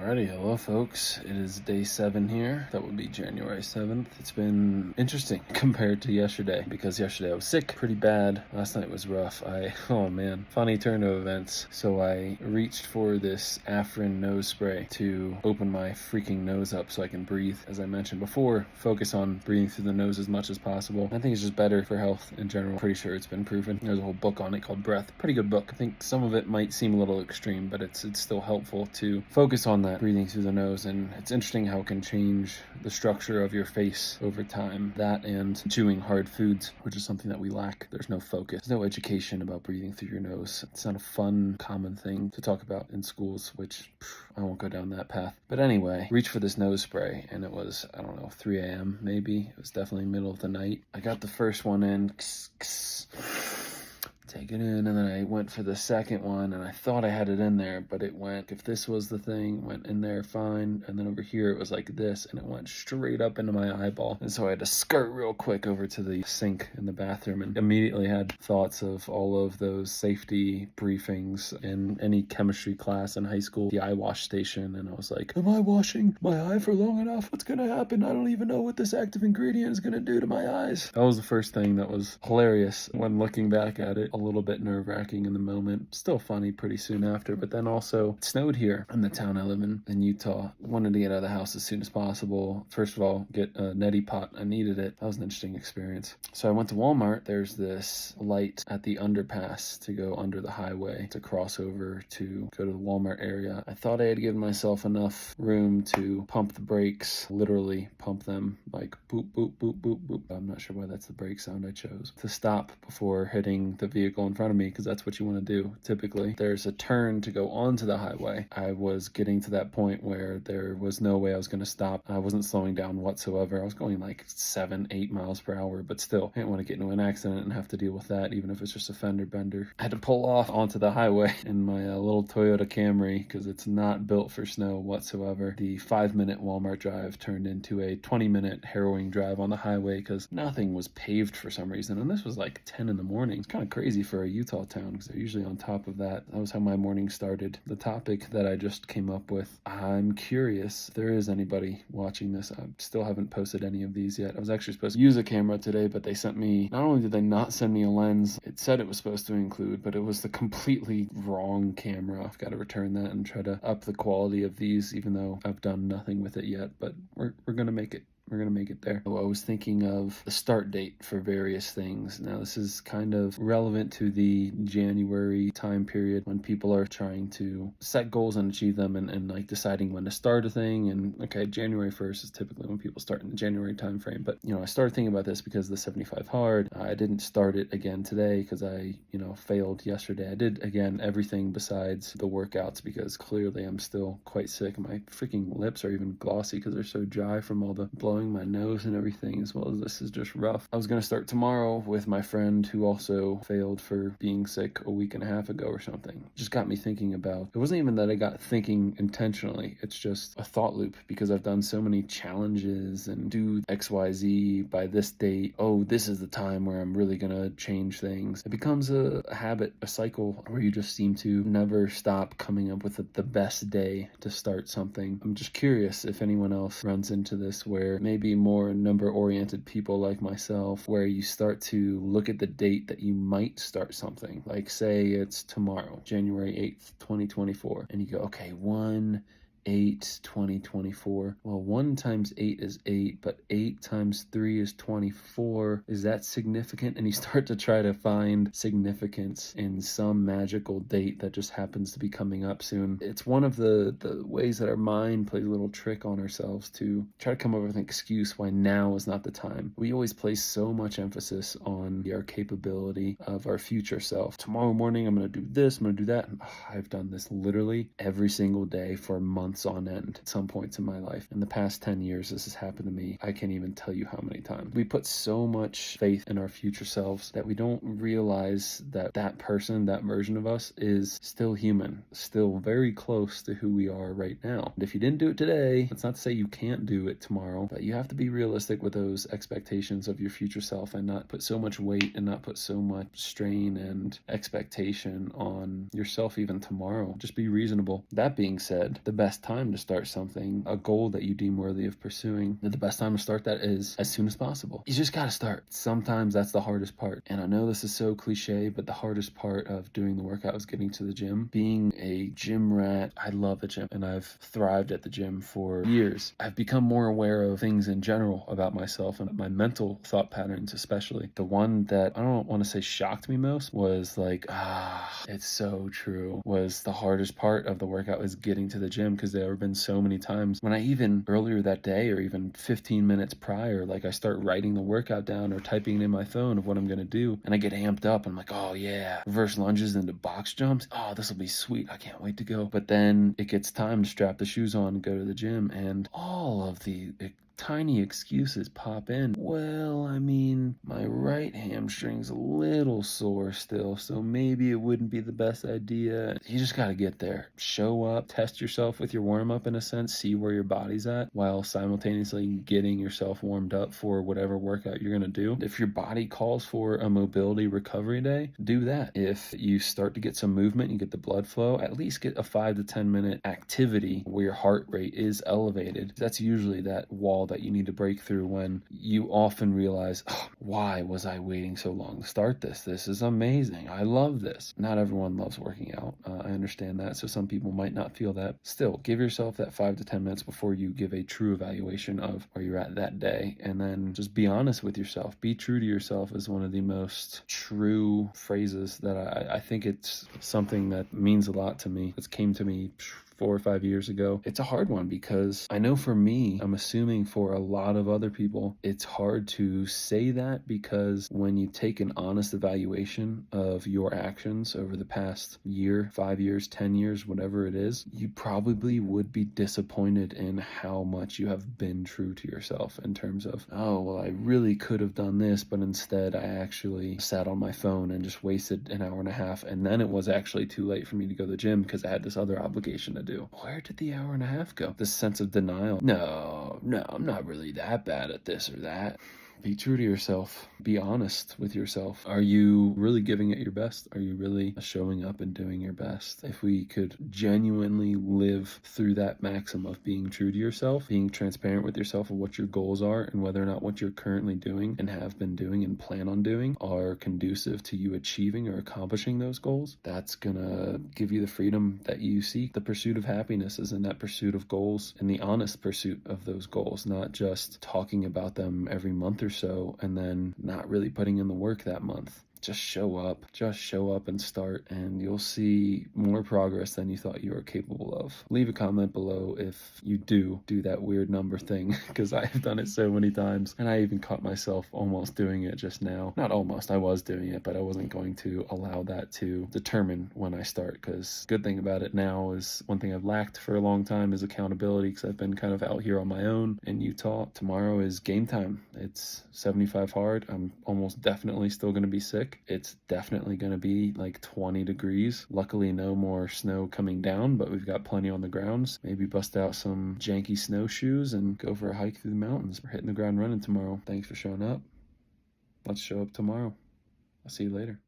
Alrighty, hello folks. It is day 7 here. That would be January 7th. It's been interesting compared to yesterday because yesterday I was sick pretty bad. Last night was rough. Oh man, funny turn of events. So I reached for this Afrin nose spray to open my freaking nose up so I can breathe. As I mentioned before, focus on breathing through the nose as much as possible. I think it's just better for health in general. Pretty sure it's been proven. There's a whole book on it called Breath. Pretty good book. I think some of it might seem a little extreme, but it's still helpful to focus on that breathing through the nose. And it's interesting how it can change the structure of your face over time. That and chewing hard foods, which is something that we lack. There's no focus. There's no education about breathing through your nose. It's not a fun, common thing to talk about in schools, which I won't go down that path. But anyway, reach for this nose spray, and it was, 3 a.m. maybe. It was definitely middle of the night. I got the first one in. Take it in, and then I went for the second one, and I thought I had it in there, but it went, if this was the thing, went in there fine, and then over here it was like this, and it went straight up into my eyeball, and so I had to skirt real quick over to the sink in the bathroom, and immediately had thoughts of all of those safety briefings in any chemistry class in high school, the eye wash station, and I was like, am I washing my eye for long enough? What's gonna happen? I don't even know what this active ingredient is gonna do to my eyes. That was the first thing that was hilarious when looking back at it. A little bit nerve-wracking in the moment, still funny pretty soon after. But then also it snowed here in the town I live in Utah. Wanted to get out of the house as soon as possible. First of all, get a neti pot. I needed it. That was an interesting experience. So I went to Walmart. There's this light at the underpass to go under the highway to cross over to go to the Walmart area. I thought I had given myself enough room to pump the brakes, literally pump them like boop, boop, boop, boop, boop. I'm not sure why that's the brake sound I chose. To stop before hitting the vehicle in front of me, because that's what you want to do typically. There's a turn to go onto the highway. I was getting to that point where there was no way I was going to stop. I wasn't slowing down whatsoever. I was going like 7-8 miles per hour, but still, I didn't want to get into an accident and have to deal with that, even if it's just a fender bender. I had to pull off onto the highway in my little Toyota Camry because it's not built for snow whatsoever. The 5-minute Walmart drive turned into a 20-minute harrowing drive on the highway because nothing was paved for some reason, and this was like 10 in the morning. It's kind of crazy for a Utah town because they're usually on top of that. That was how my morning started. The topic that I just came up with, I'm curious if there is anybody watching this. I still haven't posted any of these yet. I was actually supposed to use a camera today, but they sent me, not only did they not send me a lens, it said it was supposed to include, but it was the completely wrong camera. I've got to return that and try to up the quality of these, even though I've done nothing with it yet, but we're gonna make it. We're going to make it there. So I was thinking of the start date for various things. Now, this is kind of relevant to the January time period when people are trying to set goals and achieve them and like deciding when to start a thing. And okay, January 1st is typically when people start in the January time frame. But, I started thinking about this because of the 75 hard. I didn't start it again today because I, failed yesterday. I did, again, everything besides the workouts because clearly I'm still quite sick. My freaking lips are even glossy because they're so dry from all the blowing my nose and everything, as well as this is just rough. I was going to start tomorrow with my friend who also failed for being sick a week and a half ago or something. It just got me thinking about, it wasn't even that I got thinking intentionally, it's just a thought loop because I've done so many challenges and do XYZ by this date. Oh, this is the time where I'm really going to change things. It becomes a habit, a cycle where you just seem to never stop coming up with the best day to start something. I'm just curious if anyone else runs into this where maybe more number-oriented people like myself, where you start to look at the date that you might start something. Like say it's tomorrow, January 8th, 2024, and you go, okay, 1/8/2024. Well, 1 times 8 is 8, but 8 times 3 is 24. Is that significant? And you start to try to find significance in some magical date that just happens to be coming up soon. It's one of the ways that our mind plays a little trick on ourselves to try to come up with an excuse why now is not the time. We always place so much emphasis on our capability of our future self. Tomorrow morning, I'm going to do this, I'm going to do that. And, I've done this literally every single day for months on end at some points in my life. In the past 10 years, this has happened to me. I can't even tell you how many times. We put so much faith in our future selves that we don't realize that that person, that version of us is still human, still very close to who we are right now. And if you didn't do it today, that's not to say you can't do it tomorrow, but you have to be realistic with those expectations of your future self and not put so much weight and not put so much strain and expectation on yourself even tomorrow. Just be reasonable. That being said, the best time to start something, a goal that you deem worthy of pursuing, the best time to start that is as soon as possible. You just gotta start. Sometimes that's the hardest part. And I know this is so cliche, but the hardest part of doing the workout is getting to the gym. Being a gym rat, I love the gym and I've thrived at the gym for years. I've become more aware of things in general about myself and my mental thought patterns, especially. The one that I don't want to say shocked me most was like, it's so true, was the hardest part of the workout is getting to the gym, because there have been so many times when I even earlier that day or even 15 minutes prior, like I start writing the workout down or typing it in my phone of what I'm going to do, and I get amped up and I'm like, oh yeah, reverse lunges into box jumps. Oh, this will be sweet. I can't wait to go. But then it gets time to strap the shoes on and go to the gym, and all of the tiny excuses pop in. Well, I mean, my right hamstring's a little sore still, so maybe it wouldn't be the best idea. You just gotta get there. Show up, test yourself with your warm-up in a sense, see where your body's at, while simultaneously getting yourself warmed up for whatever workout you're gonna do. If your body calls for a mobility recovery day, do that. If you start to get some movement, you get the blood flow, at least get a 5 to 10 minute activity where your heart rate is elevated. That's usually that wall that you need to break through when you often realize, oh, why was I waiting so long to start this? This is amazing. I love this. Not everyone loves working out. I understand that. So some people might not feel that. Still, give yourself that 5 to 10 minutes before you give a true evaluation of where you're at that day. And then just be honest with yourself. Be true to yourself is one of the most true phrases that I think it's something that means a lot to me. It came to me 4 or 5 years ago. It's a hard one because I know for me, I'm assuming for a lot of other people, it's hard to say that, because when you take an honest evaluation of your actions over the past year, 5 years, 10 years, whatever it is, you probably would be disappointed in how much you have been true to yourself in terms of, oh, well, I really could have done this, but instead I actually sat on my phone and just wasted an hour and a half. And then it was actually too late for me to go to the gym because I had this other obligation to do. Where did the hour and a half go? This sense of denial. No, I'm not really that bad at this or that. Be true to yourself. Be honest with yourself. Are you really giving it your best? Are you really showing up and doing your best? If we could genuinely live through that maxim of being true to yourself, being transparent with yourself of what your goals are and whether or not what you're currently doing and have been doing and plan on doing are conducive to you achieving or accomplishing those goals, that's gonna give you the freedom that you seek. The pursuit of happiness is in that pursuit of goals and the honest pursuit of those goals, not just talking about them every month or so and then not really putting in the work that month. Just show up and start, and you'll see more progress than you thought you were capable of. Leave a comment below if you do that weird number thing, because I've done it so many times, and I even caught myself almost doing it just now. Not almost, I was doing it, but I wasn't going to allow that to determine when I start, because good thing about it now is one thing I've lacked for a long time is accountability, because I've been kind of out here on my own in Utah. Tomorrow is game time. It's 75 hard. I'm almost definitely still going to be sick. It's definitely going to be like 20 degrees. Luckily, no more snow coming down, but we've got plenty on the grounds. Maybe bust out some janky snowshoes and go for a hike through the mountains. We're hitting the ground running tomorrow. Thanks for showing up. Let's show up tomorrow. I'll see you later.